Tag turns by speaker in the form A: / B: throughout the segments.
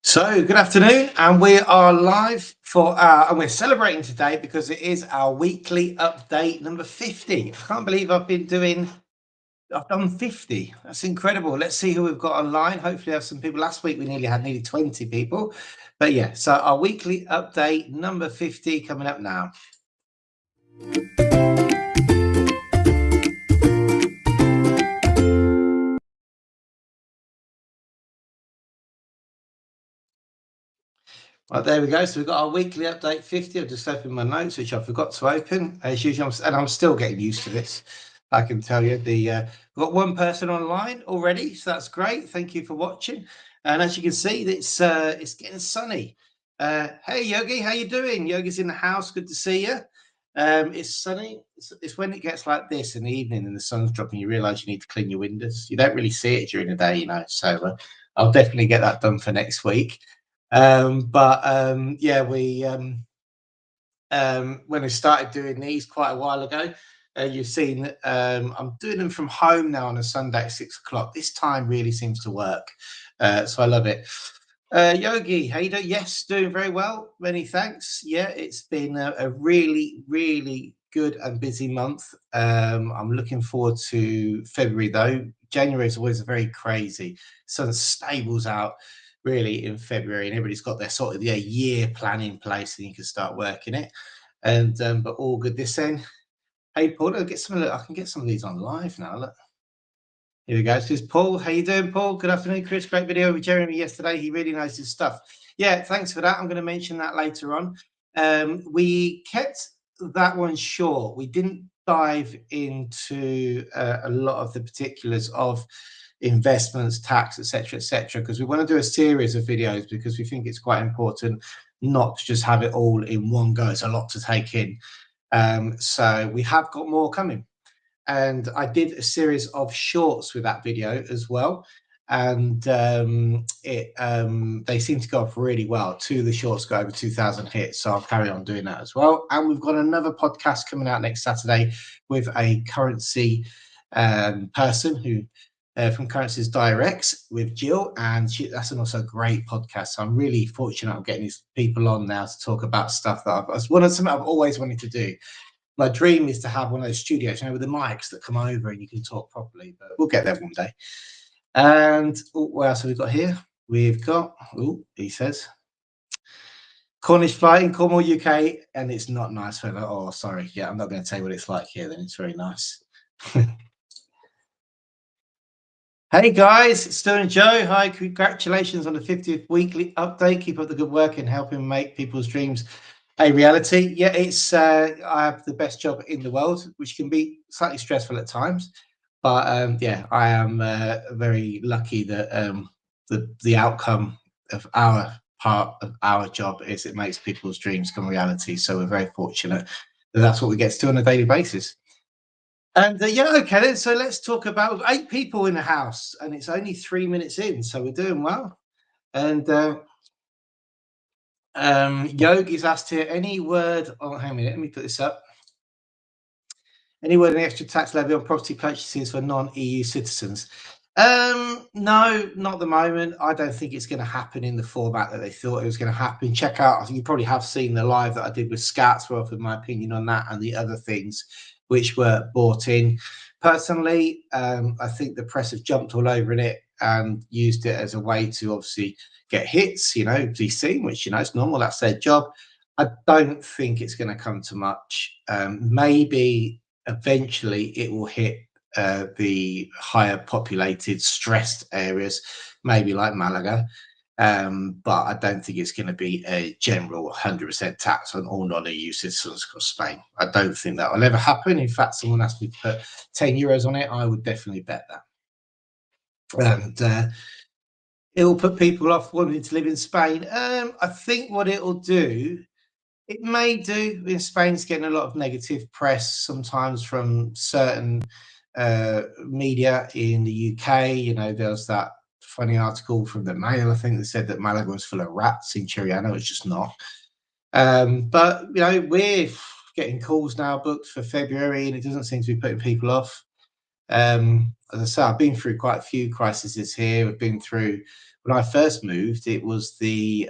A: So good afternoon, and we are live and we're celebrating today because it is our weekly update number 50. I can't believe I've done 50. That's incredible. Let's see who we've got online. Hopefully I have some people. Last week we had nearly 20 people, but yeah, so our weekly update number 50 coming up now. Right, there we go. So we've got our weekly update 50. I've just opened my notes, which I forgot to open as usual, and I'm still getting used to this. I can tell you we've got one person online already, so that's great. Thank you for watching. And as you can see, it's getting sunny. Hey Yogi, how you doing? Yogi's in the house. Good to see you. It's sunny. It's when it gets like this in the evening and the sun's dropping, you realize you need to clean your windows. You don't really see it during the day, so I'll definitely get that done for next week. Yeah, when I started doing these quite a while ago, you've seen that I'm doing them from home now on a Sunday at 6 o'clock. This time really seems to work, so I love it. Yogi, how you doing? Yes, doing very well. Many thanks. Yeah, it's been a really, really good and busy month. I'm looking forward to February though. January is always very crazy. Sun stables out really in February, and everybody's got their sort of year plan in place, and you can start working it. And but all good this end. Hey Paul, I can get some of these on live now. Look, here we go. So this is Paul. How you doing, Paul? Good afternoon, Chris. Great video with Jeremy yesterday. He really knows his stuff. Yeah, thanks for that. I'm going to mention that later on. We kept that one short. We didn't dive into a lot of the particulars of investments, tax, etc., because we want to do a series of videos because we think it's quite important not to just have it all in one go. It's a lot to take in. So we have got more coming. And I did a series of shorts with that video as well. And they seem to go off really well. Two of the shorts go over 2,000 hits. So I'll carry on doing that as well. And we've got another podcast coming out next Saturday with a currency person who from Currencies Directs with Jill, and that's also a great podcast. So I'm really fortunate I'm getting these people on now to talk about stuff that something I've always wanted to do. My dream is to have one of those studios, with the mics that come over and you can talk properly, but we'll get there one day. And what else have we got here? We've got, he says, Cornish flight in Cornwall, UK, and it's not nice. Oh, sorry. Yeah, I'm not going to tell you what it's like here then. It's very nice. Hey guys, it's Stu and Joe. Hi, congratulations on the 50th weekly update. Keep up the good work and helping make people's dreams a reality. Yeah, it's I have the best job in the world, which can be slightly stressful at times, but yeah, I am very lucky that the outcome of our part of our job is it makes people's dreams come reality. So we're very fortunate that that's what we get to do on a daily basis. And yeah, okay, then, so let's talk about 8 people in the house, and it's only 3 minutes in, so we're doing well. And Yogi's asked here, any word, hang on a minute, let me put this up. Any word on the extra tax levy on property purchases for non-EU citizens? No, not at the moment. I don't think it's going to happen in the format that they thought it was going to happen. Check out, I think you probably have seen the live that I did with Scatsworth with my opinion on that and the other things which were bought in. Personally, I think the press have jumped all over in it and used it as a way to obviously get hits, be seen, which, it's normal. That's their job. I don't think it's going to come to much. Maybe eventually it will hit the higher populated, stressed areas, maybe like Malaga. But I don't think it's going to be a general 100% tax on all non-EU citizens across Spain. I don't think that will ever happen. In fact, someone asked me to put 10 euros on it. I would definitely bet that. And it will put people off wanting to live in Spain. I think what it will do, it may do. In Spain's getting a lot of negative press sometimes from certain media in the UK. There's that funny article from the Mail, I think, that said that Malaga was full of rats in Chiriano. It's just not. But we're getting calls now booked for February, and it doesn't seem to be putting people off. As I say, I've been through quite a few crises here. I've been through, when I first moved, it was the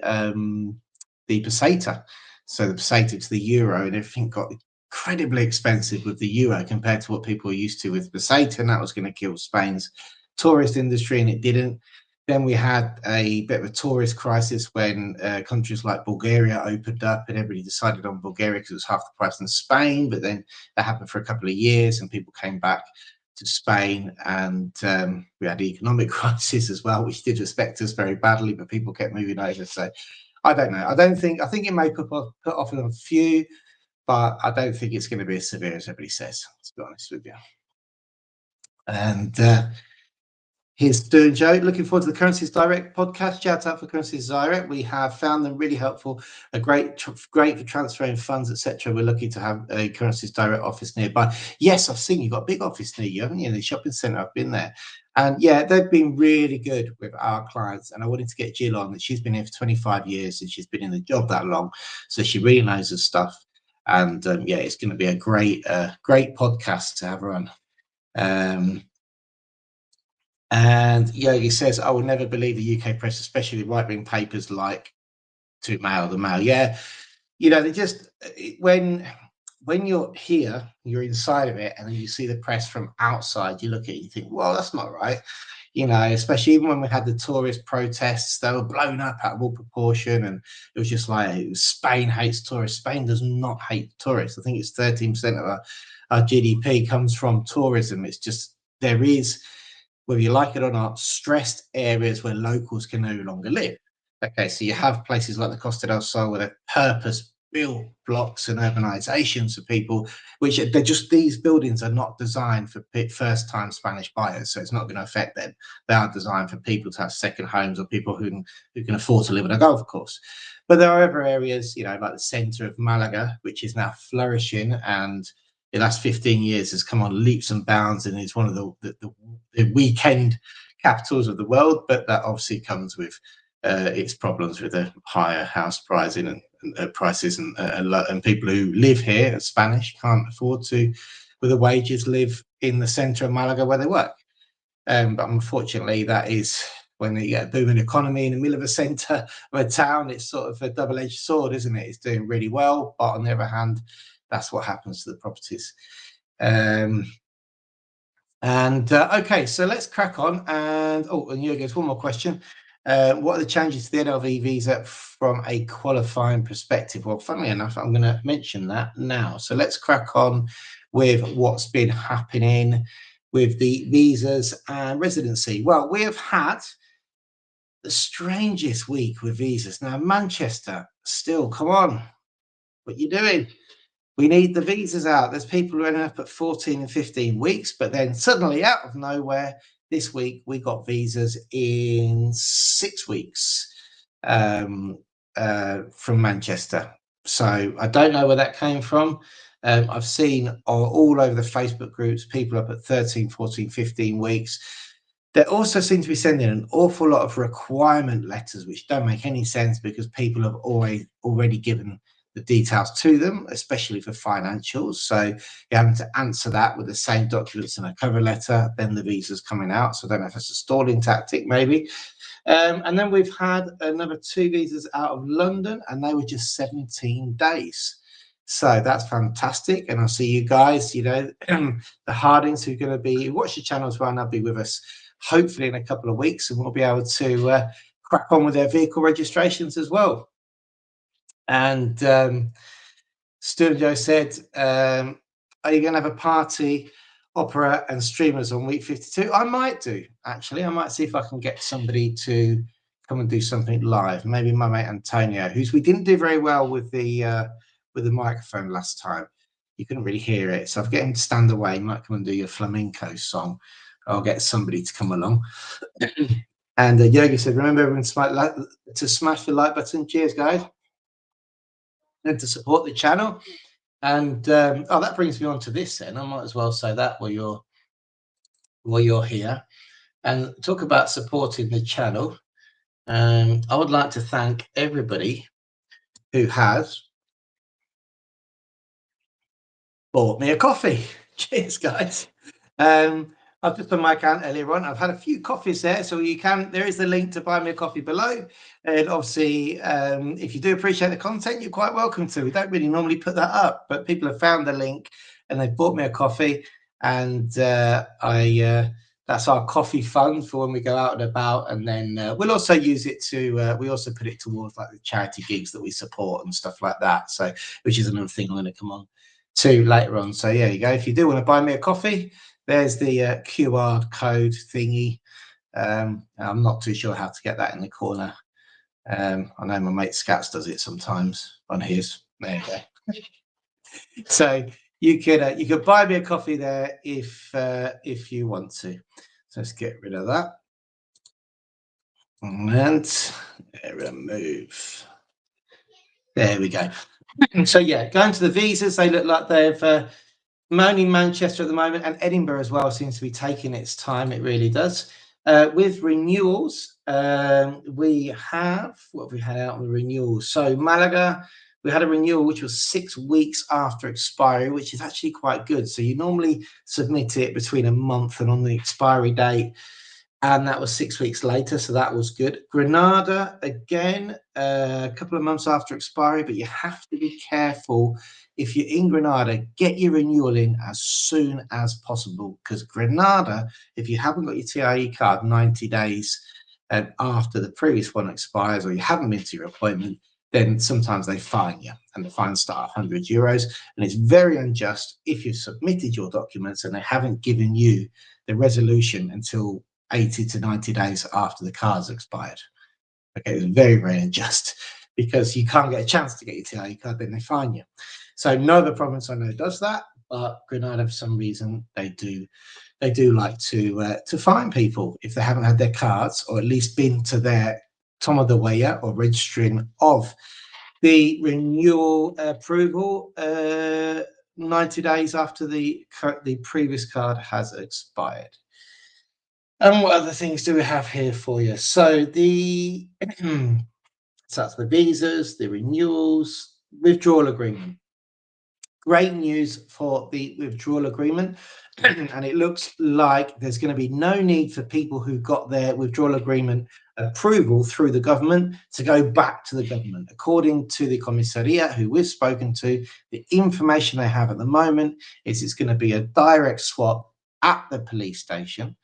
A: peseta. So the peseta to the euro, and everything got incredibly expensive with the euro compared to what people were used to with peseta, and that was going to kill Spain's tourist industry, and it didn't. Then we had a bit of a tourist crisis when countries like Bulgaria opened up, and everybody decided on Bulgaria because it was half the price in Spain. But then that happened for a couple of years, and people came back to Spain, and we had the economic crisis as well, which did affect us very badly, but people kept moving over. So I don't know. I think it may put off a few, but I don't think it's going to be as severe as everybody says, to be honest with you. And here's Stu and Joe. Looking forward to the Currencies Direct podcast. Shout out for Currencies Direct. We have found them really helpful, great for transferring funds, etc. We're lucky to have a Currencies Direct office nearby. Yes, I've seen you've got a big office near you, haven't you? In the shopping centre, I've been there. And yeah, they've been really good with our clients. And I wanted to get Jill on. That she's been here for 25 years and she's been in the job that long, so she really knows her stuff. And yeah, it's going to be a great podcast to have her on. And Yogi says, I will never believe the UK press, especially right-wing papers like the Mail. Yeah, you know, they just, when you're here, you're inside of it, and then you see the press from outside, you look at it, you think, well, that's not right. You know, especially even when we had the tourist protests, they were blown up out of all proportion, and it was just like, Spain hates tourists. Spain does not hate tourists. I think it's 13% of our GDP comes from tourism. It's just, there is, whether you like it or not, stressed areas where locals can no longer live. Okay, so you have places like the Costa del Sol where they're purpose-built blocks and urbanizations for people, which they're just, these buildings are not designed for first-time Spanish buyers, so it's not going to affect them. They are designed for people to have second homes or people who can afford to live on a golf course. But there are other areas, you know, like the centre of Malaga, which is now flourishing, and in the last 15 years has come on leaps and bounds, and it's one of the weekend capitals of the world. But that obviously comes with its problems with the higher house pricing and prices, and people who live here, Spanish, can't afford to, with the wages, live in the centre of Malaga where they work. But unfortunately, that is, when you get a booming economy in the middle of a centre of a town, it's sort of a double-edged sword, isn't it? It's doing really well, but on the other hand, that's what happens to the properties. Okay, so let's crack on. And here goes one more question. What are the changes to the NLV visa from a qualifying perspective? Well, funnily enough, I'm going to mention that now. So let's crack on with what's been happening with the visas and residency. Well, we have had the strangest week with visas. Now, Manchester, still, come on, what you doing? We need the visas out. There's people who ended up at 14 and 15 weeks, but then suddenly, out of nowhere, this week we got visas in 6 weeks from Manchester. So I don't know where that came from. I've seen all over the Facebook groups people up at 13, 14, 15 weeks. They also seem to be sending an awful lot of requirement letters, which don't make any sense because people have already given the details to them, especially for financials. So you're having to answer that with the same documents in a cover letter, then the visa's coming out. So I don't know if it's a stalling tactic, maybe. And then we've had another 2 visas out of London, and they were just 17 days. So that's fantastic. And I'll see you guys, you know, the Hardings who are going to be, watch the channel as well, and they'll be with us hopefully in a couple of weeks, and we'll be able to crack on with their vehicle registrations as well. And Stu and Joe said, are you going to have a party, opera and streamers on week 52? I might do, actually. I might see if I can get somebody to come and do something live. Maybe my mate Antonio, we didn't do very well with the microphone last time. You couldn't really hear it. So I've got him to stand away. He might come and do your flamenco song. I'll get somebody to come along. And Yogi said, remember everyone to smash the like button. Cheers, guys. And to support the channel. And that brings me on to this then. I might as well say that while you're here, and talk about supporting the channel. I would like to thank everybody who has bought me a coffee. Cheers, guys. I've just done my account earlier on. I've had a few coffees there, so there is the link to buy me a coffee below. And obviously, if you do appreciate the content, you're quite welcome to. We don't really normally put that up, but people have found the link and they've bought me a coffee, and that's our coffee fund for when we go out and about. And then we'll also use it to we also put it towards like the charity gigs that we support and stuff like that. So, which is another thing I'm going to come on to later on. So yeah, you go. If you do want to buy me a coffee, there's the QR code thingy. I'm not too sure how to get that in the corner. I know my mate Scats does it sometimes on his. There you go. So you could buy me a coffee there if you want to. So let's get rid of that and remove. There we go. So yeah, going to the visas, they look like they've only Manchester at the moment, and Edinburgh as well seems to be taking its time. It really does. With renewals, we have what we had out with renewals. So Malaga, we had a renewal which was 6 weeks after expiry, which is actually quite good. So you normally submit it between a month and on the expiry date, and that was 6 weeks later, so that was good. Granada, again, a couple of months after expiry, but you have to be careful. If you're in Granada, get your renewal in as soon as possible, because Granada, if you haven't got your TIE card 90 days after the previous one expires, or you haven't been to your appointment, then sometimes they fine you, and the fines start at €100, and it's very unjust if you've submitted your documents and they haven't given you the resolution until 80 to 90 days after the card's expired. Okay, it's very, very unjust, because you can't get a chance to get your TIE card, then they fine you. So no other province I know does that, but Grenada, for some reason, they do like to fine people if they haven't had their cards, or at least been to their Toma de Huella or registering of the renewal approval 90 days after the previous card has expired. And what other things do we have here for you? So so that's the visas, the renewals, withdrawal agreement. Great news for the withdrawal agreement. And it looks like there's going to be no need for people who got their withdrawal agreement approval through the government to go back to the government. According to the commissariat who we've spoken to, the information they have at the moment is it's going to be a direct swap at the police station.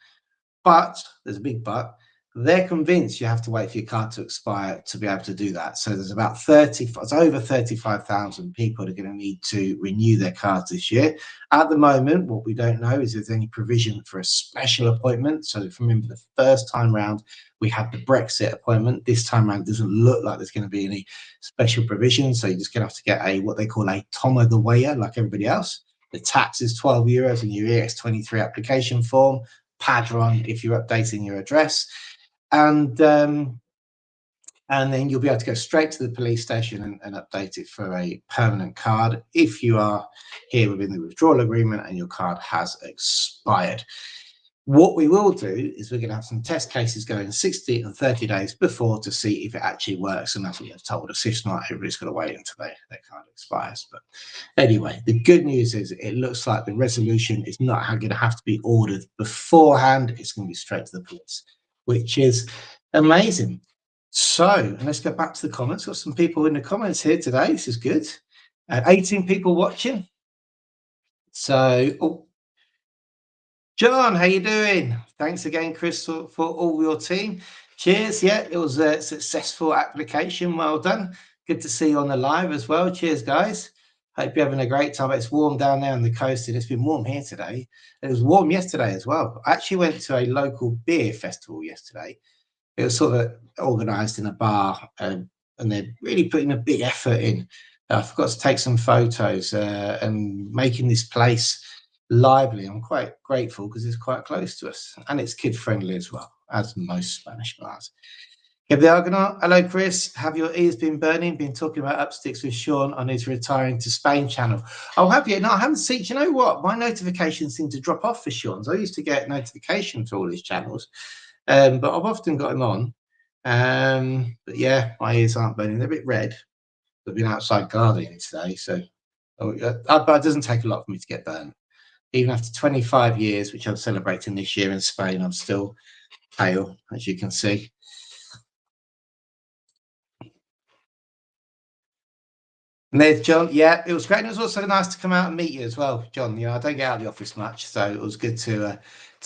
A: But there's a big but. They're convinced you have to wait for your card to expire to be able to do that. So there's about it's over 35,000 people are going to need to renew their cards this year. At the moment, what we don't know is if there's any provision for a special appointment. So if you remember the first time round, we had the Brexit appointment. This time round, it doesn't look like there's going to be any special provision. So you're just going to have to get what they call a Toma de Huella, like everybody else. The tax is €12 and your EX23 application form. Padron if you're updating your address, and then you'll be able to go straight to the police station and update it for a permanent card if you are here within the withdrawal agreement and your card has expired. What we will do is we're going to have some test cases going 60 and 30 days before to see if it actually works, and that's what they've told us. If not, everybody's got to wait until their card expires. But anyway, the good news is it looks like the resolution is not going to have to be ordered beforehand. It's going to be straight to the police, which is amazing. So let's go back to the comments. Got some people in the comments here today. This is good. 18 people watching. So, John, how you doing? Thanks again, Chris, for all your team. Cheers. Yeah, it was a successful application. Well done. Good to see you on the live as well. Cheers, guys. Hope you're having a great time. It's warm down there on the coast, and it's been warm here today. It was warm yesterday as well. I actually went to a local beer festival yesterday. It was sort of organised in a bar, and they're really putting a big effort in. I forgot to take some photos and making this place lively. I'm quite grateful because it's quite close to us, and it's kid friendly as well, as most Spanish bars. Give the Argonaut. Hello, Chris. Have your ears been burning? Been talking about Upsticks with Sean on his retiring to Spain channel. Oh, have you? No, I haven't seen. Do you know what? My notifications seem to drop off for Sean's. I used to get notifications for all his channels, but I've often got him on. But yeah, my ears aren't burning. They're a bit red. I've been outside gardening today, so but it doesn't take a lot for me to get burned. Even after 25 years, which I'm celebrating this year in Spain, I'm still pale, as you can see. And there's John. Yeah, it was great. And it was also nice to come out and meet you as well, John. You know, I don't get out of the office much, so it was good to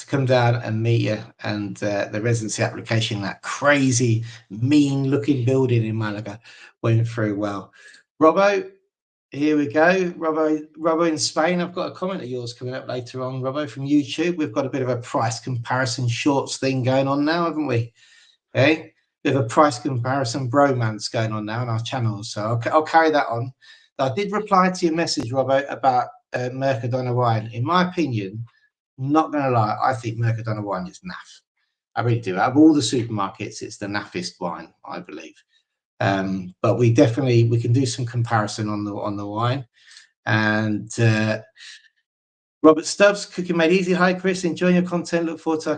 A: come down and meet you. And the residency application, that crazy, mean-looking building in Malaga, went through well. Robbo, here we go. Robbo in Spain. I've got a comment of yours coming up later on, Robbo, from YouTube. We've got a bit of a price comparison shorts thing going on now, haven't we? Okay. Bit of a price comparison bromance going on now on our channel, so I'll carry that on. I did reply to your message, Robbo, about Mercadona wine. In my opinion, not going to lie, I think Mercadona wine is naff. I really do. Out of all the supermarkets, it's the naffest wine, I believe. But we can do some comparison on the wine. And Robert Stubbs, Cooking Made Easy. Hi, Chris. Enjoying your content. Look forward to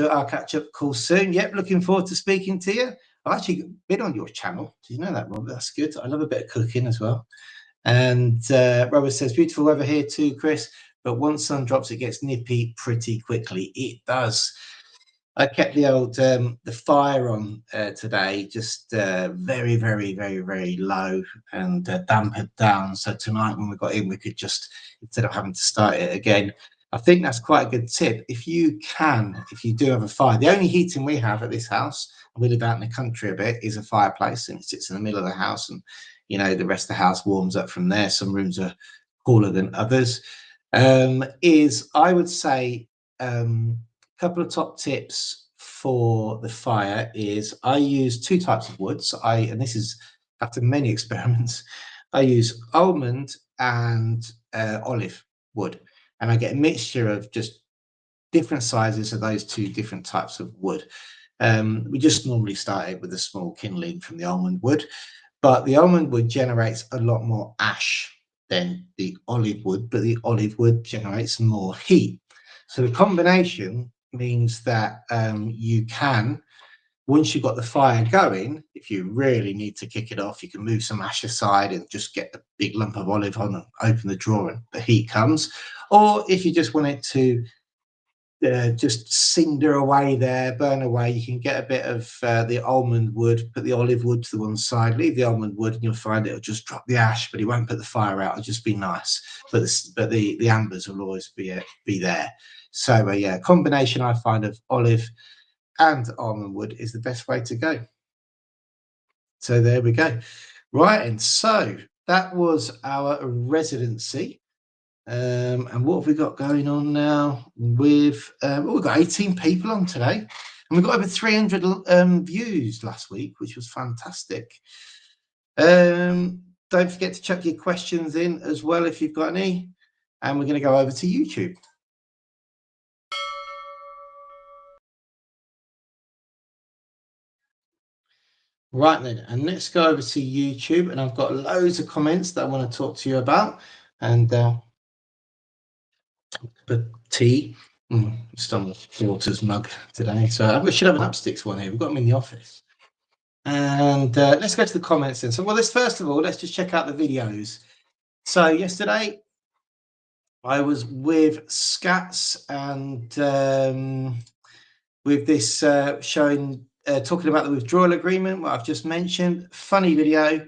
A: our catch up call soon. Yep, looking forward to speaking to you. I've actually been on your channel. Did you know that, Robert? That's good. I love a bit of cooking as well. And Robert says, beautiful weather here too, Chris. But once sun drops, it gets nippy pretty quickly. It does. I kept the old the fire on today, just very, very, very, very low and dampened down. So tonight when we got in, we could just, instead of having to start it again. I think that's quite a good tip. If you do have a fire, the only heating we have at this house, we live out in the country a bit, is a fireplace, and it sits in the middle of the house, and you know the rest of the house warms up from there. Some rooms are cooler than others. I would say couple of top tips for the fire is I use two types of woods. And this is after many experiments, I use almond and olive wood, and I get a mixture of just different sizes of those two different types of wood. We just normally start it with a small kindling from the almond wood, but the almond wood generates a lot more ash than the olive wood, but the olive wood generates more heat. So the combination means that you can, once you've got the fire going, if you really need to kick it off, you can move some ash aside and just get a big lump of olive on and open the drawer and the heat comes. Or if you just want it to just cinder away there, burn away, you can get a bit of the almond wood, put the olive wood to the one side, leave the almond wood, and you'll find it'll just drop the ash, but it won't put the fire out. It'll just be nice. But the ambers will always be there. So yeah, combination I find of olive and almond wood is the best way to go. So there we go. Right, and so that was our residency. And what have we got going on now? We've got 18 people on today, and we got over 300 views last week, which was fantastic. Don't forget to chuck your questions in as well if you've got any, and we're going to go over to YouTube. Right then, and let's go over to YouTube, and I've got loads of comments that I want to talk to you about. And but tea, just on the Waters mug today, so we should have an Upsticks one here. We've got them in the office. And let's go to the comments then. So, well, first of all, let's just check out the videos. So yesterday, I was with Scats and with this showing. Talking about the withdrawal agreement, what I've just mentioned. Funny video.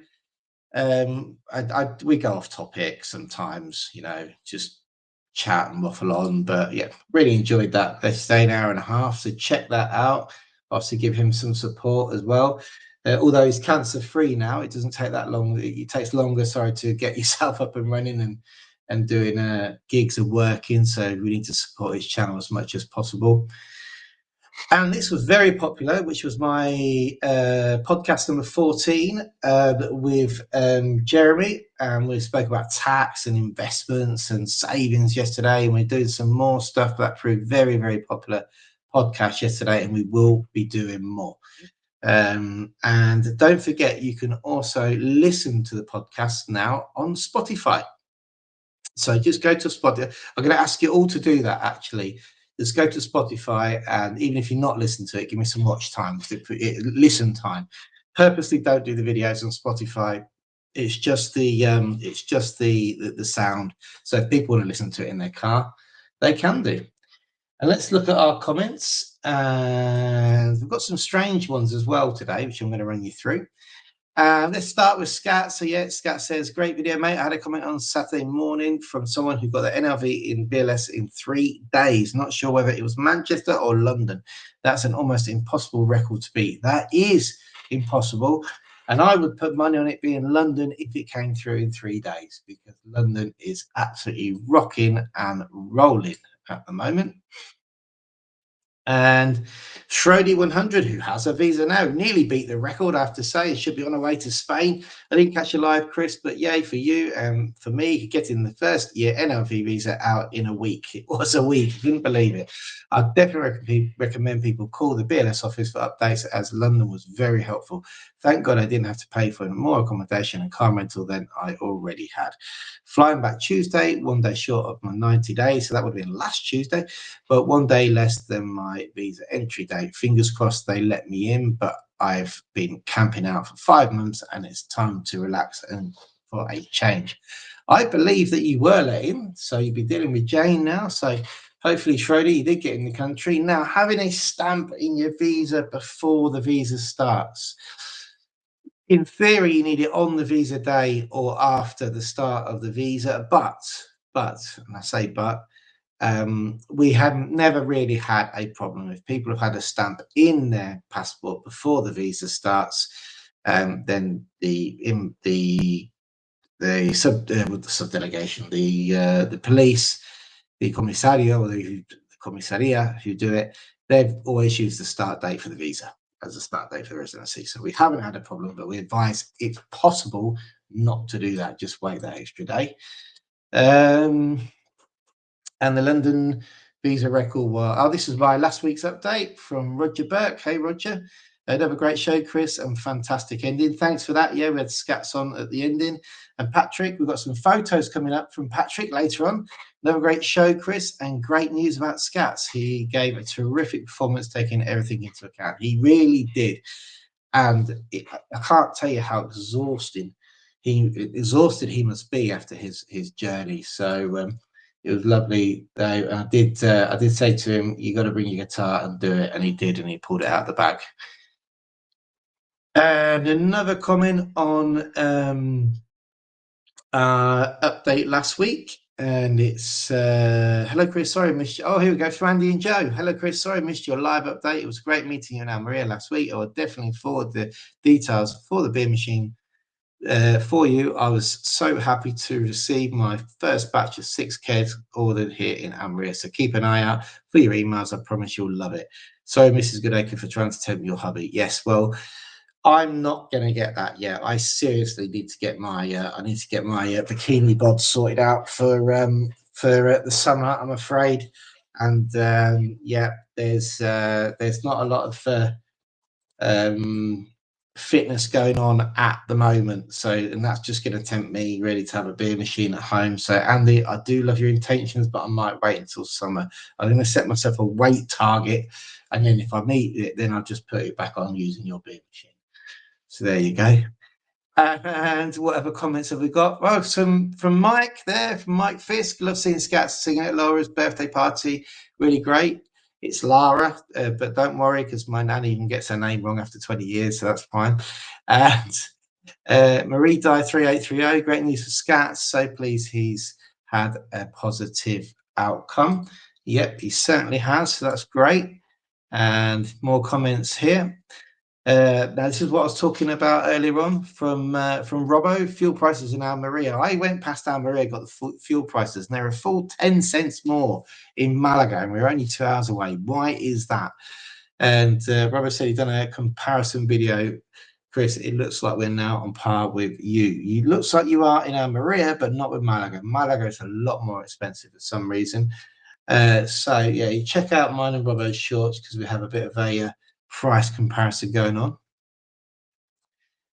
A: We go off topic sometimes, you know, just chat and waffle on. But yeah, really enjoyed that. They stay an hour and a half, so check that out. Obviously, give him some support as well. Although he's cancer free now, it doesn't take that long. It takes longer, to get yourself up and running and doing gigs and working. So we need to support his channel as much as possible. And this was very popular, which was my podcast number 14 with Jeremy. And we spoke about tax and investments and savings yesterday. And we're doing some more stuff that proved very, very popular podcast yesterday. And we will be doing more. And don't forget, you can also listen to the podcast now on Spotify. So just go to Spotify. I'm going to ask you all to do that, actually. Just go to Spotify, and even if you're not listening to it, give me some watch time, listen time. Purposely don't do the videos on Spotify It's just the sound. So if people want to listen to it in their car, they can do. And let's look at our comments. And we've got some strange ones as well today, which I'm going to run you through. Let's start with Scat. So yeah, Scat says, great video, mate. I had a comment on Saturday morning from someone who got the NLV in BLS in 3 days. Not sure whether it was Manchester or London. That's an almost impossible record to beat. That is impossible. And I would put money on it being London if it came through in 3 days, because London is absolutely rocking and rolling at the moment. And Shrody 100, who has a visa now, nearly beat the record, I have to say. It should be on her way to Spain. I didn't catch you live, Chris, but yay for you. And for me, getting the first year NLV visa out in a week. It was a week. I couldn't believe it. I definitely recommend people call the BLS office for updates, as London was very helpful. Thank God I didn't have to pay for more accommodation and car rental than I already had. Flying back Tuesday, 1 day short of my 90 days. So that would have been last Tuesday, but 1 day less than my visa entry date. Fingers crossed they let me in, but I've been camping out for 5 months and it's time to relax and for a change. I believe that you were let in, so you'll be dealing with Jane now. So hopefully, Shrody, you did get in the country. Now, having a stamp in your visa before the visa starts. In theory, you need it on the visa day or after the start of the visa. But, and I say but, we haven't never really had a problem. If people have had a stamp in their passport before the visa starts, then the subdelegation, the police, the commissario or the comisaria who do it, they've always used the start date for the visa as a start date for the residency. So we haven't had a problem, but we advise it's possible not to do that. Just wait that extra day. And the London visa record was, this is my last week's update from Roger Burke. Hey, Roger. Another great show, Chris, and fantastic ending. Thanks for that. Yeah, we had Scats on at the ending. And Patrick, we've got some photos coming up from Patrick later on. Another great show, Chris, and great news about Scats. He gave a terrific performance, taking everything into account. He really did. And I can't tell you how exhausted he must be after his journey. So it was lovely, though. I did say to him, you got to bring your guitar and do it. And he did, and he pulled it out of the bag. And another comment on update last week, and it's hello Chris, sorry I missed you. Oh, here we go, from Andy and Joe. Hello Chris, sorry I missed your live update. It was great meeting you in Almeria last week. I will definitely forward the details for the beer machine for you. I was so happy to receive my first batch of 6 kegs ordered here in Almeria, so keep an eye out for your emails. I promise you'll love it. Sorry Mrs. Goodacre for trying to tempt your hubby. Yes, well, I'm not going to get that yet. I seriously need to get my bikini bod sorted out for the summer, I'm afraid. And yeah, there's not a lot of fitness going on at the moment. So, and that's just going to tempt me really to have a beer machine at home. So, Andy, I do love your intentions, but I might wait until summer. I'm going to set myself a weight target, and then if I meet it, then I'll just put it back on using your beer machine. So there you go. And what other comments have we got? Well, some from Mike there, from Mike Fisk. Love seeing Scats singing at Laura's birthday party. Really great. It's Lara, but don't worry, because my nan even gets her name wrong after 20 years, so that's fine. And Marie Dye 3830, great news for Scats. So pleased he's had a positive outcome. Yep, he certainly has, so that's great. And more comments here. Now, this is what I was talking about earlier on from Robbo. Fuel prices in Almeria. I went past Almeria, got the fuel prices, and they're a full 10 cents more in Malaga, and we're only 2 hours away. Why is that? And Robbo said he'd done a comparison video. Chris, it looks like we're now on par with you. It looks like you are in Almeria, but not with Malaga. Malaga is a lot more expensive for some reason. So, yeah, you check out mine and Robbo's shorts, because we have a bit of a price comparison going on.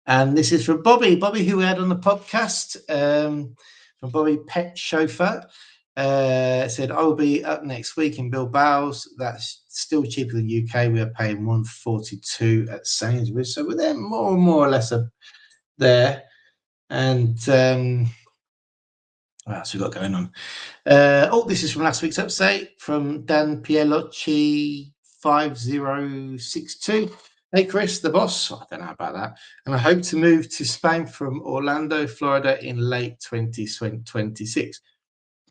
A: And this is from Bobby, who we had on the podcast, from Bobby Pet Chauffeur. Said, I will be up next week in Bilbao's. That's still cheaper than UK. We are paying $142 at Sainsbury's, so we're there more or less there. And what else we got going on? This is from last week's update from Dan Pielocci 5062. Hey Chris, the boss. I don't know about that. And I hope to move to Spain from Orlando, Florida in late 2026.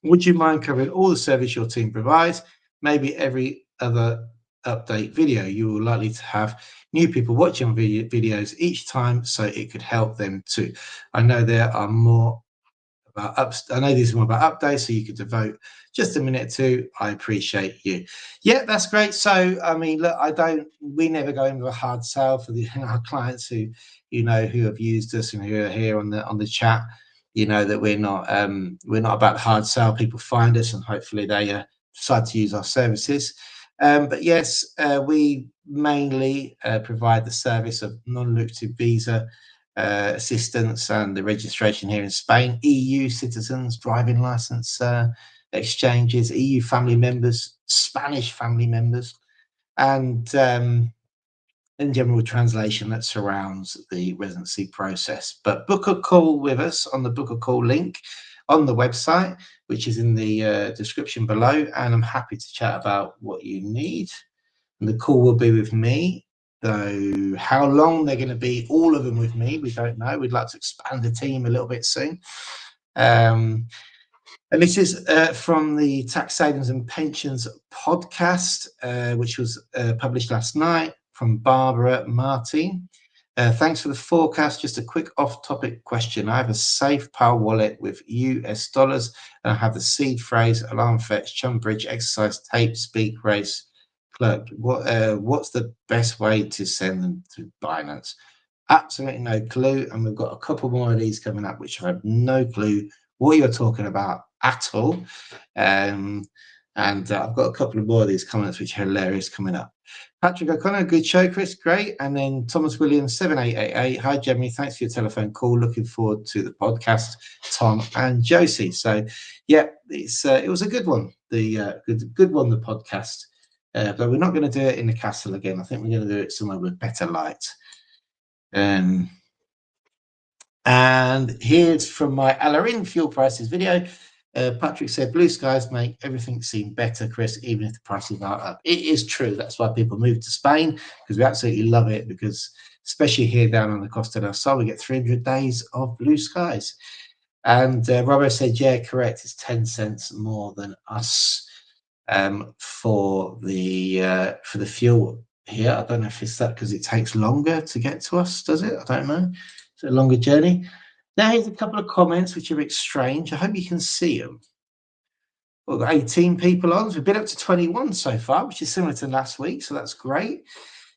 A: Would you mind covering all the service your team provides? Maybe every other update video. You will likely to have new people watching videos each time, so it could help them too. I know there are more I know these are more about updates, so you could devote just a minute or two. I appreciate you. Yeah, that's great. So, I mean, look, we never go into a hard sell for our clients who have used us and who are here on the chat. You know that we're not about hard sell. People find us and hopefully they decide to use our services. But yes, we mainly provide the service of non-lucrative visa assistance and the registration here in Spain, EU citizens, driving license exchanges, EU family members, Spanish family members, and general translation that surrounds the residency process. But book a call with us on the book a call link on the website, which is in the description below, and I'm happy to chat about what you need. And the call will be with me. So how long they're going to be, all of them with me, we don't know. We'd like to expand the team a little bit soon. And this is from the Tax Savings and Pensions podcast, which was published last night from Barbara Martin. Thanks for the forecast. Just a quick off-topic question. I have a Safe Power wallet with US dollars, and I have the seed phrase, alarm fetch, chum bridge, exercise, tape, speak, race, clerk. What's the best way to send them to Binance? Absolutely no clue. And we've got a couple more of these coming up, which I have no clue what you're talking about at all. And I've got a couple of more of these comments, which are hilarious coming up. Patrick O'Connor, good show, Chris, great. And then Thomas Williams, 7888. Hi, Jeremy, thanks for your telephone call. Looking forward to the podcast, Tom and Josie. So, yeah, it was a good one, the good one, the podcast. But we're not going to do it in the castle again. I think we're going to do it somewhere with better light. And here's from my Alarin fuel prices video. Patrick said, blue skies make everything seem better, Chris, even if the prices are up. It is true. That's why people move to Spain, because we absolutely love it, because especially here down on the Costa del Sol, we get 300 days of blue skies. And Robert said, yeah, correct. It's 10 cents more than us for the fuel here. I don't know if it's that because it takes longer to get to us, does it? I don't know. It's a longer journey. Now, here's a couple of comments which are a bit strange. I hope you can see them. We've got 18 people on. So we've been up to 21 so far, which is similar to last week. So that's great.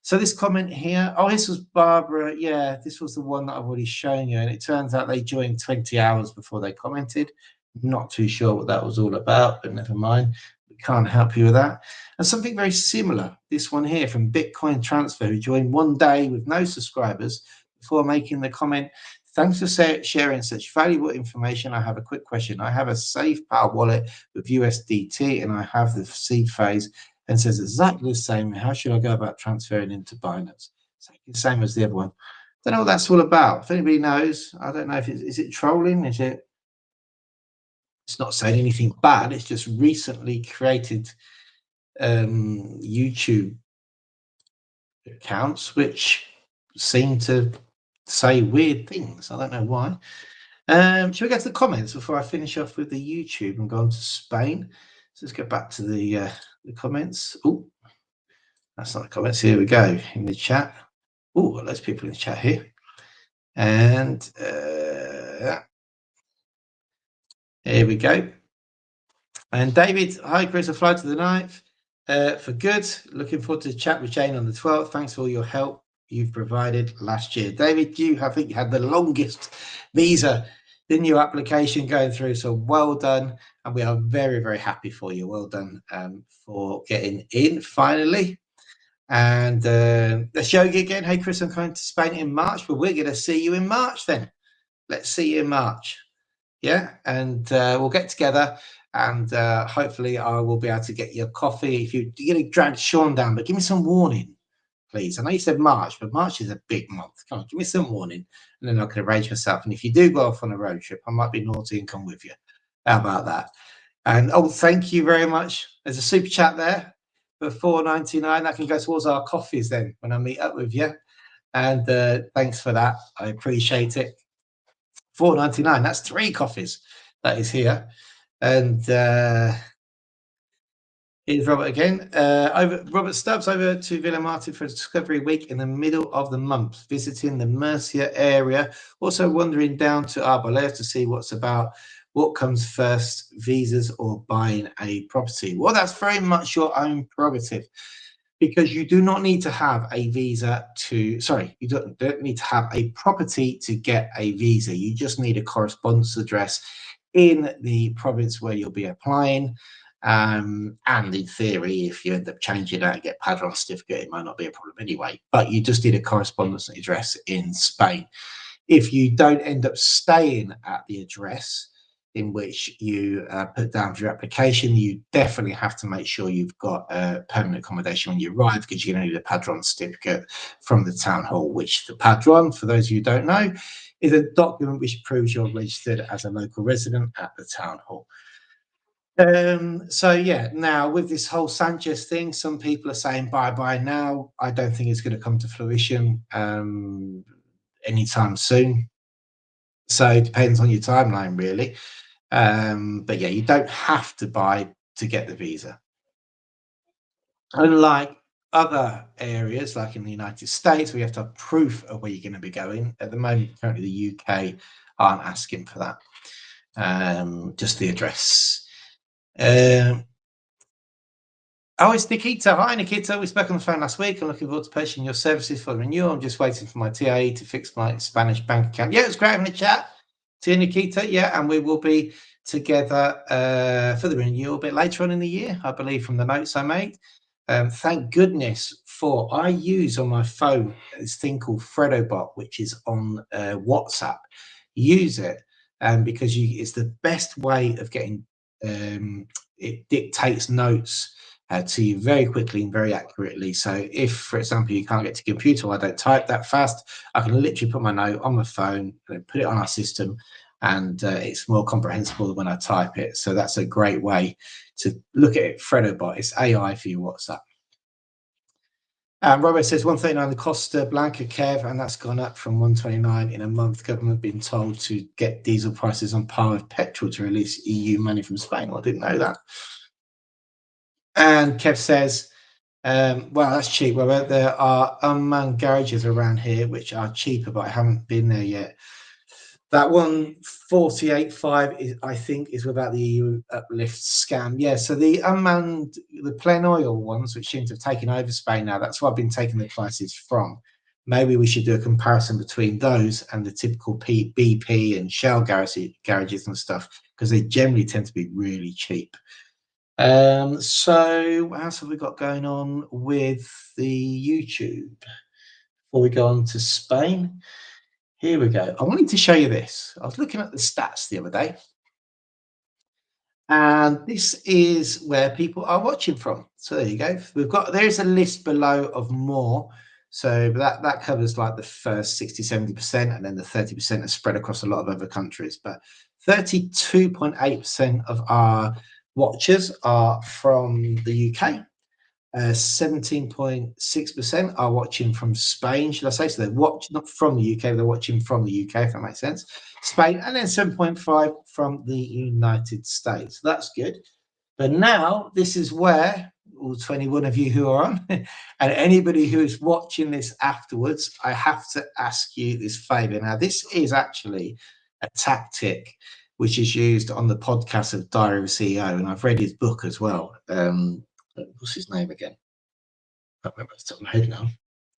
A: So this comment here, this was Barbara. Yeah, this was the one that I've already shown you. And it turns out they joined 20 hours before they commented. Not too sure what that was all about, but never mind. We can't help you with that. And something very similar, this one here from Bitcoin Transfer, who joined one day with no subscribers before making the comment, thanks for sharing such valuable information. I have a quick question. I have a Safe Power wallet with USDT, and I have the seed phase, and says exactly the same. How should I go about transferring into Binance? The same as the other one. Don't know what that's all about. If anybody knows, I don't know if is it trolling? Is it? It's not saying anything bad. It's just recently created YouTube accounts which seem to say weird things. I don't know why. Shall we get to the comments before I finish off with the YouTube and go on to Spain? So let's go back to the comments. Oh, that's not the comments. Here we go in the chat. Oh, loads of people in the chat here. And here we go. And David, hi Chris, I fly to the 9th for good. Looking forward to the chat with Jane on the 12th. Thanks for all your help you've provided last year. David, I think you had the longest visa in your application going through, so well done. And we are very, very happy for you. Well done for getting in finally. And let's yoga again. Hey Chris, I'm coming to Spain in March, but we're going to see you in March then. Let's see you in March. Yeah, and we'll get together, and hopefully I will be able to get you a coffee. If you're going to drag Sean down, but give me some warning. please. I know you said March, but March is a big month. Come on, give me some warning, and then I can arrange myself. And if you do go off on a road trip, I might be naughty and come with you. How about that? And thank you very much. There's a super chat there for $4.99. That can go towards our coffees then when I meet up with you. And thanks for that. I appreciate it. $4.99. That's 3 coffees. That is here. And here's Robert again. Robert Stubbs over to Villa Martin for Discovery Week in the middle of the month, visiting the Murcia area. Also wandering down to Arboleda to see what's about. What comes first, visas or buying a property? Well, that's very much your own prerogative, because you do not need to have a visa to, sorry, you don't need to have a property to get a visa. You just need a correspondence address in the province where you'll be applying. And in theory, if you end up changing that and get padron certificate, it might not be a problem anyway. But you just need a correspondence address in Spain. If you don't end up staying at the address in which you put down for your application, you definitely have to make sure you've got permanent accommodation when you arrive, because you're going to need a padron certificate from the town hall, which the padron, for those of you who don't know, is a document which proves you're registered as a local resident at the town hall. So yeah, now with this whole Sanchez thing, some people are saying bye-bye now. I don't think it's going to come to fruition anytime soon. So it depends on your timeline, really. But yeah, you don't have to buy to get the visa. Unlike other areas, like in the United States, where you have to have proof of where you're going to be going. At the moment, currently the UK aren't asking for that, just the address. It's Nikita. Hi, Nikita. We spoke on the phone last week. I'm looking forward to purchasing your services for the renewal. I'm just waiting for my TIE to fix my Spanish bank account. Yeah, it was great having a chat to Nikita. Yeah, and we will be together for the renewal a bit later on in the year, I believe, from the notes I made. Thank goodness I use on my phone this thing called Fredobot, which is on WhatsApp. Use it because it's the best way of getting. It dictates notes to you very quickly and very accurately. So if, for example, you can't get to computer, or I don't type that fast, I can literally put my note on my phone and put it on our system, and it's more comprehensible than when I type it. So that's a great way to look at it. Fredobot, it's AI for your WhatsApp. Robert says 139 the Costa Blanca Kev, and that's gone up from 129 in a month. Government been told to get diesel prices on par with petrol to release EU money from Spain. Well, I didn't know that. And Kev says, well, that's cheap. Well, there are unmanned garages around here which are cheaper, but I haven't been there yet. That one 48.5 is, I think, is without the EU uplift scam. Yeah, so the unmanned, the plain oil ones, which seem to have taken over Spain now, that's where I've been taking the prices from. Maybe we should do a comparison between those and the typical BP and Shell garages and stuff, because they generally tend to be really cheap. So what else have we got going on with the YouTube before we go on to Spain? Here we go. I wanted to show you this. I was looking at the stats the other day, and this is where people are watching from. So there you go. There's a list below of more. So that covers like the first 60-70%, and then the 30% is spread across a lot of other countries. But 32.8% of our watchers are from the UK. 17.6% are watching from Spain, should I say? So they're watching not from the UK, they're watching from the UK, if that makes sense. Spain, and then 7.5 from the United States. That's good. But now this is where all 21 of you who are on, and anybody who is watching this afterwards, I have to ask you this favor. Now, this is actually a tactic which is used on the podcast of Diary of a CEO, and I've read his book as well. What's his name again? I can't remember off the top of my head now.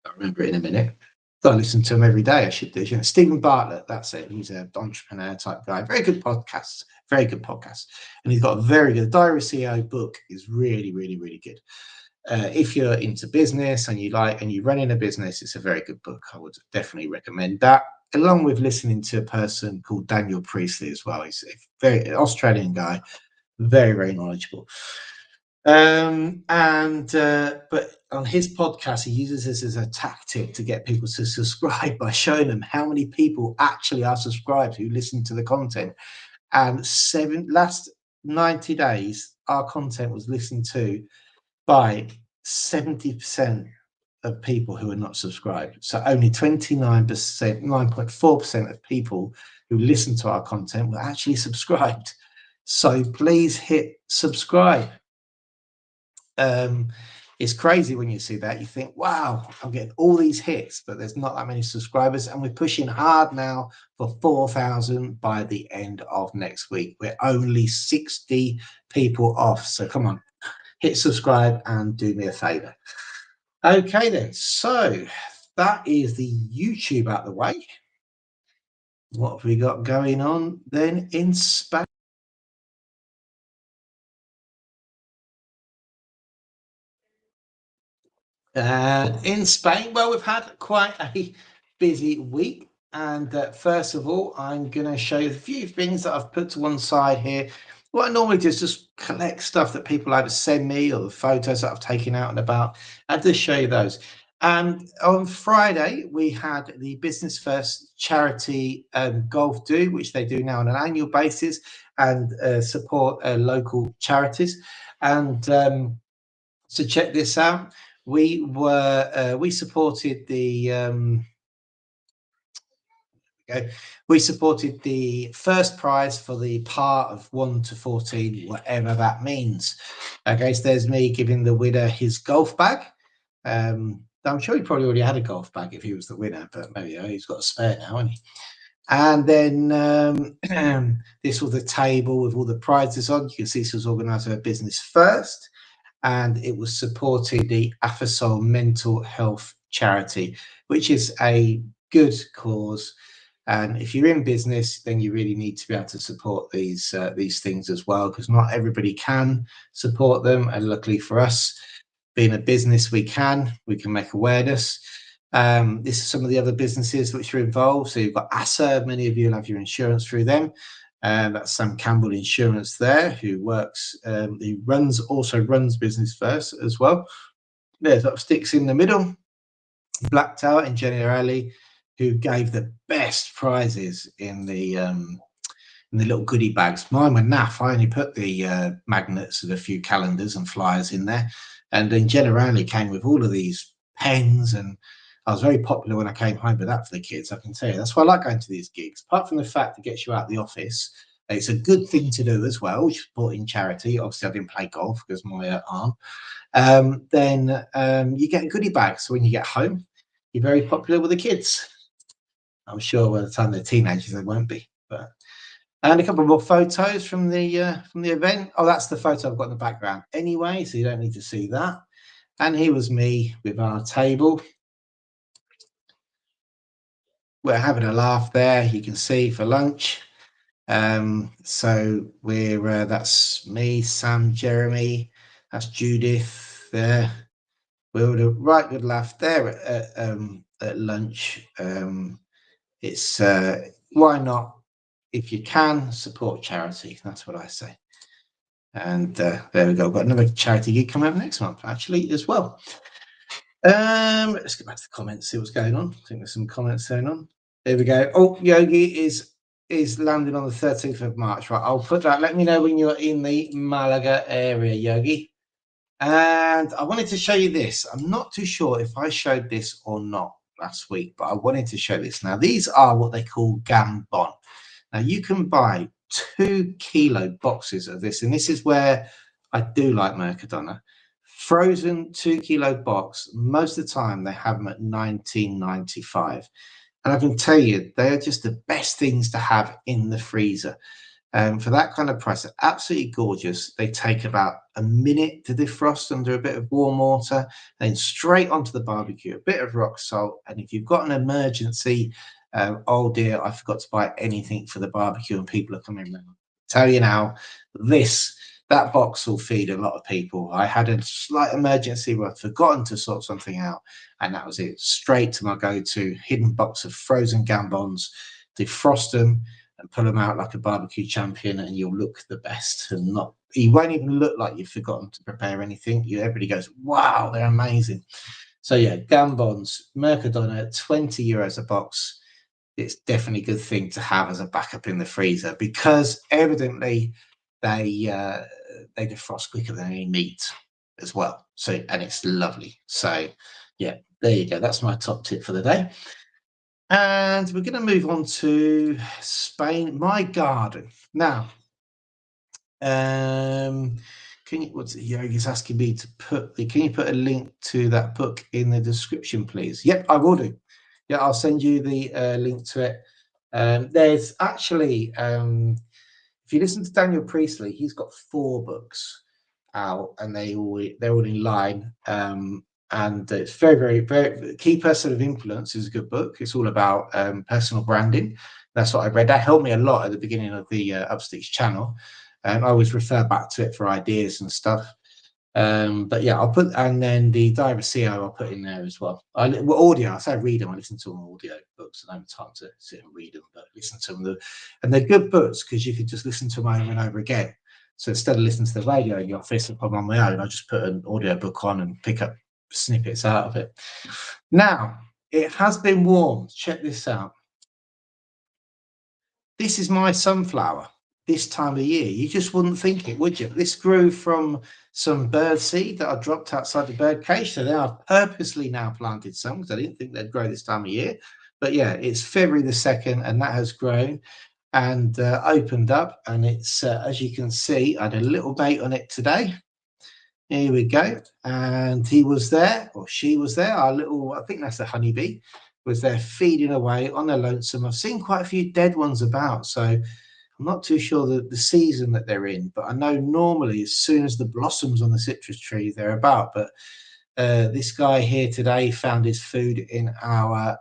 A: I'll remember it in a minute. I listen to him every day. I should do. You know, Stephen Bartlett, that's it. He's an entrepreneur type guy. Very good podcast. Very good podcast. And he's got a very good Diary of a CEO book. Is really, really, really good. If you're into business and you're running a business, it's a very good book. I would definitely recommend that, along with listening to a person called Daniel Priestley as well. He's a very Australian guy, very, very knowledgeable. But on his podcast, he uses this as a tactic to get people to subscribe by showing them how many people actually are subscribed who listen to the content. And last 90 days, our content was listened to by 70% of people who are not subscribed. So only 29%, 9.4% of people who listen to our content were actually subscribed. So please hit subscribe. It's crazy when you see that. You think, wow, I'm getting all these hits, but there's not that many subscribers, and we're pushing hard now for 4,000 by the end of next week. We're only 60 people off, so come on, hit subscribe and do me a favor. Okay then, so that is the YouTube out of the way. What have we got going on then in Spain? In Spain, well, we've had quite a busy week. And first of all, I'm going to show you a few things that I've put to one side here. What I normally do is just collect stuff that people either send me or the photos that I've taken out and about. I'll just show you those. And on Friday, we had the Business First charity golf do, which they do now on an annual basis, and support local charities. And so check this out. We supported the we supported the first prize for the part of 1 to 14, whatever that means. Okay, so there's me giving the winner his golf bag. I'm sure he probably already had a golf bag if he was the winner, but maybe he's got a spare now, hasn't he? And then this was the table with all the prizes on. You can see this was organised by Business First, and it was supporting the AFASOL mental health charity, which is a good cause. And if you're in business, then you really need to be able to support these things as well, because not everybody can support them. And luckily for us, being a business, we can make awareness. This is some of the other businesses which are involved. So you've got ASA, many of you will have your insurance through them. That's Sam Campbell Insurance there, who works, he also runs Business First as well. There's Upsticks in the middle, Black Tower and Generali, who gave the best prizes in the little goodie bags. Mine were naff. I only put the magnets and a few calendars and flyers in there. And then Generali came with all of these pens, and I was very popular when I came home with that for the kids, I can tell you. That's why I like going to these gigs. Apart from the fact it gets you out of the office, it's a good thing to do as well, which is supporting charity. Obviously, I didn't play golf because my arm. Then you get a goodie bag. So when you get home, you're very popular with the kids. I'm sure by the time they're teenagers, they won't be. But and a couple more photos from the event. Oh, that's the photo I've got in the background anyway, so you don't need to see that. And here was me with our table. We're having a laugh there, you can see, for lunch. So we're that's me, Sam, Jeremy, that's Judith there. We had a right good laugh there at lunch. It's why not, if you can, support charity. That's what I say. And there we go. We've got another charity gig coming up next month, actually, as well. Let's get back to the comments, see what's going on. I think there's some comments going on. There we go. Oh, Yogi is landing on the 13th of March. Right, I'll put that. Let me know when you're in the Malaga area, Yogi. And I wanted to show you this. I'm not too sure if I showed this or not last week, but I wanted to show this. Now, these are what they call gambon. Now, you can buy 2 kilo boxes of this, and this is where I do like Mercadona. Frozen 2 kilo box. Most of the time, they have them at $19.95. And I can tell you, they are just the best things to have in the freezer. For that kind of price, they're absolutely gorgeous. They take about a minute to defrost under a bit of warm water, then straight onto the barbecue, a bit of rock salt. And if you've got an emergency, oh dear, I forgot to buy anything for the barbecue and people are coming around. Tell you now, that box will feed a lot of people. I had a slight emergency where I'd forgotten to sort something out, and that was it. Straight to my go-to hidden box of frozen gambons, defrost them and pull them out like a barbecue champion, and you'll look the best and not you won't even look like you've forgotten to prepare anything. Everybody goes, wow, they're amazing. So yeah, Gambons, Mercadona, 20 euros a box. It's definitely a good thing to have as a backup in the freezer, because evidently they defrost quicker than any meat as well. So, and it's lovely. So yeah, there you go. That's my top tip for the day. And we're going to move on to Spain, my garden. Now, can you, what's it, Yogi's asking me to put the, can you put a link to that book in the description, please? Yep, I will do. Yeah, I'll send you the link to it. There's actually, if you listen to Daniel Priestley, he's got 4 books out, and they're all in line. And it's very, very Key Person of Influence is a good book. It's all about personal branding. That's what I read. That helped me a lot at the beginning of the Upsticks channel. I always refer back to it for ideas and stuff. But yeah, I'll put, and then the Diary CEO I'll put in there as well. Audio, I say read them. I listen to them audio books. I don't have time to sit and read them, but listen to them. And they're good books because you can just listen to them over and over again. So instead of listening to the radio in the office, if I'm on my own, I just put an audio book on and pick up snippets out of it. Now, it has been warm. Check this out. This is my sunflower this time of year. You just wouldn't think it, would you? This grew from some bird seed that I dropped outside the bird cage. So now I've purposely now planted some because I didn't think they'd grow this time of year. But yeah, it's February the 2nd, and that has grown and opened up. And it's, as you can see, I had a little mate on it today. Here we go. And he was there, or she was there. Our little, I think that's a honeybee, was there feeding away on their lonesome. I've seen quite a few dead ones about, so I'm not too sure the season that they're in, but I know normally as soon as the blossoms on the citrus tree, they're about. But this guy here today found his food in our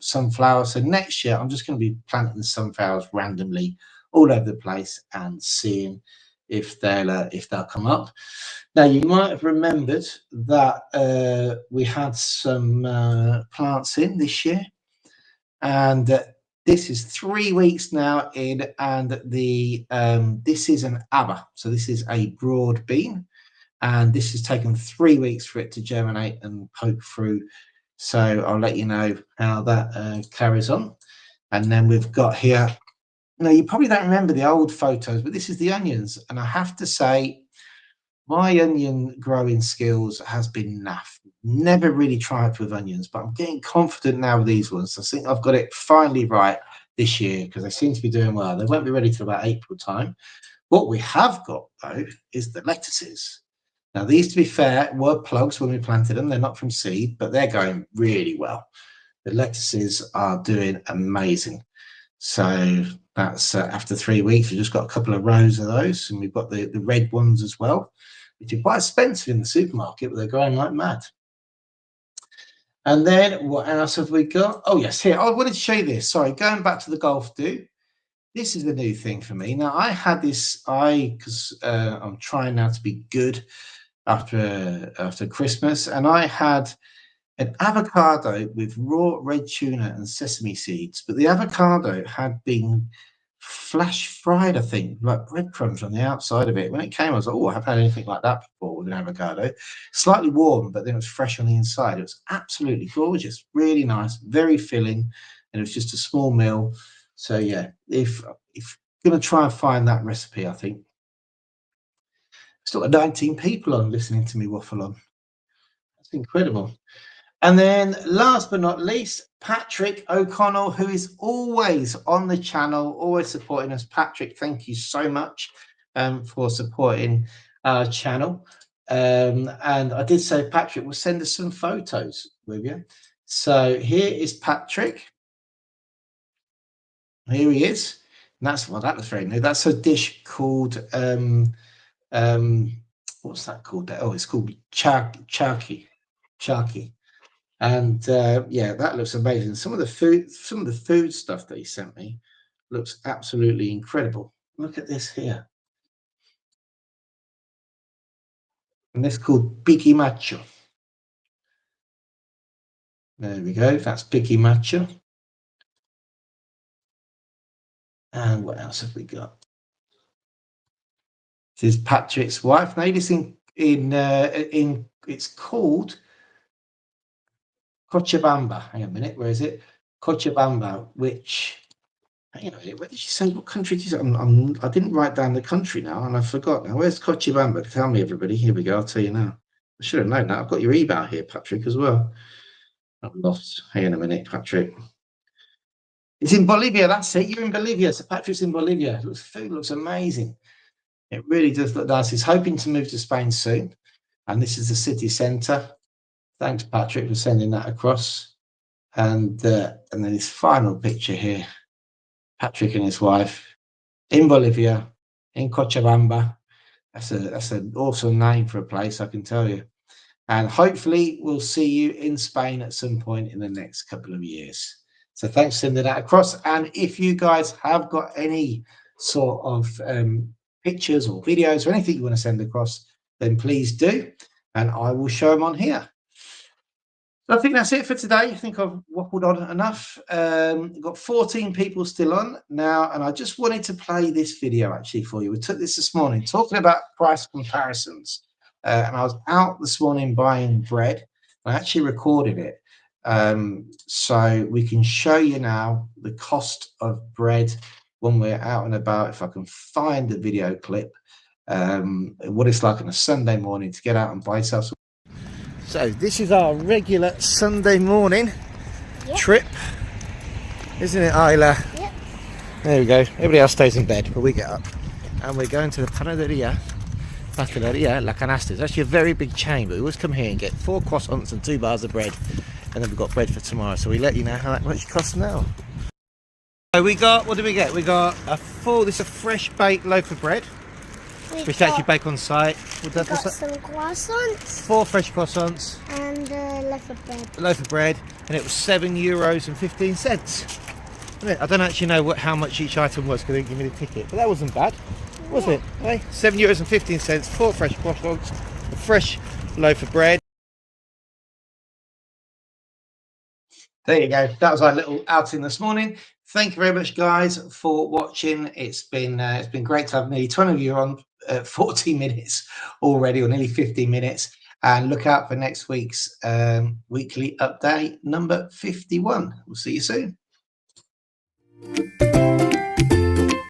A: sunflower. So next year, I'm just going to be planting sunflowers randomly all over the place and seeing if they'll come up. Now, you might have remembered that we had some plants in this year, and this is 3 weeks now in, and the this is an ABBA, so this is a broad bean, and this has taken 3 weeks for it to germinate and poke through. So I'll let you know how that carries on. And then we've got here, now you probably don't remember the old photos, but this is the onions, and I have to say, my onion growing skills has been naff. Never really tried with onions, but I'm getting confident now with these ones. I think I've got it finally right this year because they seem to be doing well. They won't be ready till about April time. What we have got, though, is the lettuces. Now, these, to be fair, were plugs when we planted them. They're not from seed, but they're going really well. The lettuces are doing amazing. So that's after 3 weeks, we've just got a couple of rows of those, and we've got the red ones as well, which are quite expensive in the supermarket, but they're growing like mad. And then what else have we got? Oh yes, here, I wanted to show you this. Sorry, going back to the golf do. This is the new thing for me. Now, I had this, because I'm trying now to be good after Christmas, and I had an avocado with raw red tuna and sesame seeds, but the avocado had been flash fried, I think, like breadcrumbs on the outside of it. When it came, I was like, oh, I haven't had anything like that before with an avocado. Slightly warm, but then it was fresh on the inside. It was absolutely gorgeous, really nice, very filling, and it was just a small meal. So yeah, if you're going to try and find that recipe, I think. Still got 19 people on listening to me waffle on. That's incredible. And then last but not least, Patrick O'Connell, who is always on the channel, always supporting us. Patrick, thank you so much for supporting our channel. And I did say Patrick will send us some photos with you. So here is Patrick. Here he is. And that's, well, that was very new. That's a dish called, what's that called? Oh, it's called charki. And yeah, that looks amazing. Some of the food stuff that he sent me looks absolutely incredible. Look at this here. And this is called Piqui Macho. There we go. That's Piqui Macho. And what else have we got? This is Patrick's wife. Now this in it's called Cochabamba. Hang on a minute, where is it? Cochabamba, which, hang on a minute, where did she say what country it is? I didn't write down the country now, and I forgot now. Where's Cochabamba? Tell me, everybody. Here we go. I'll tell you now. I should have known that. I've got your email here, Patrick, as well. I'm lost. Hang on a minute, Patrick. It's in Bolivia. That's it. You're in Bolivia. So Patrick's in Bolivia. Food looks amazing. It really does look nice. He's hoping to move to Spain soon. And this is the city centre. Thanks, Patrick, for sending that across. And then his final picture here. Patrick and his wife in Bolivia, in Cochabamba. That's an awesome name for a place, I can tell you. And hopefully we'll see you in Spain at some point in the next couple of years. So thanks for sending that across. And if you guys have got any sort of pictures or videos or anything you want to send across, then please do. And I will show them on here. I think that's it for today. I think I've waffled on enough. We've got 14 people still on now, and I just wanted to play this video actually for you. We took this morning talking about price comparisons, and I was out this morning buying bread. I actually recorded it, so we can show you now the cost of bread when we're out and about. If I can find the video clip, what it's like on a Sunday morning to get out and buy yourself some. So this is our regular Sunday morning trip, isn't it, Isla? Yep. There we go. Everybody else stays in bed, but we get up. And we're going to the Pasteleria La Canasta. It's actually a very big chain, but we always come here and get 4 croissants and 2 bars of bread. And then we've got bread for tomorrow. So we let you know how much it costs now. So we got, what do we get? We got this is a fresh baked loaf of bread. Which actually bake on site.
B: We got some croissants.
A: 4 fresh croissants.
B: And a loaf of bread.
A: A loaf of bread, and it was €7.15. I don't actually know how much each item was because they didn't give me the ticket, but that wasn't bad, was it? Hey, €7.15, 4 fresh croissants, a fresh loaf of bread. There you go. That was our little outing this morning. Thank you very much, guys, for watching. It's been great to have nearly 20 of you on 40 minutes already, or nearly 15 minutes. And look out for next week's weekly update number 51. We'll see you soon.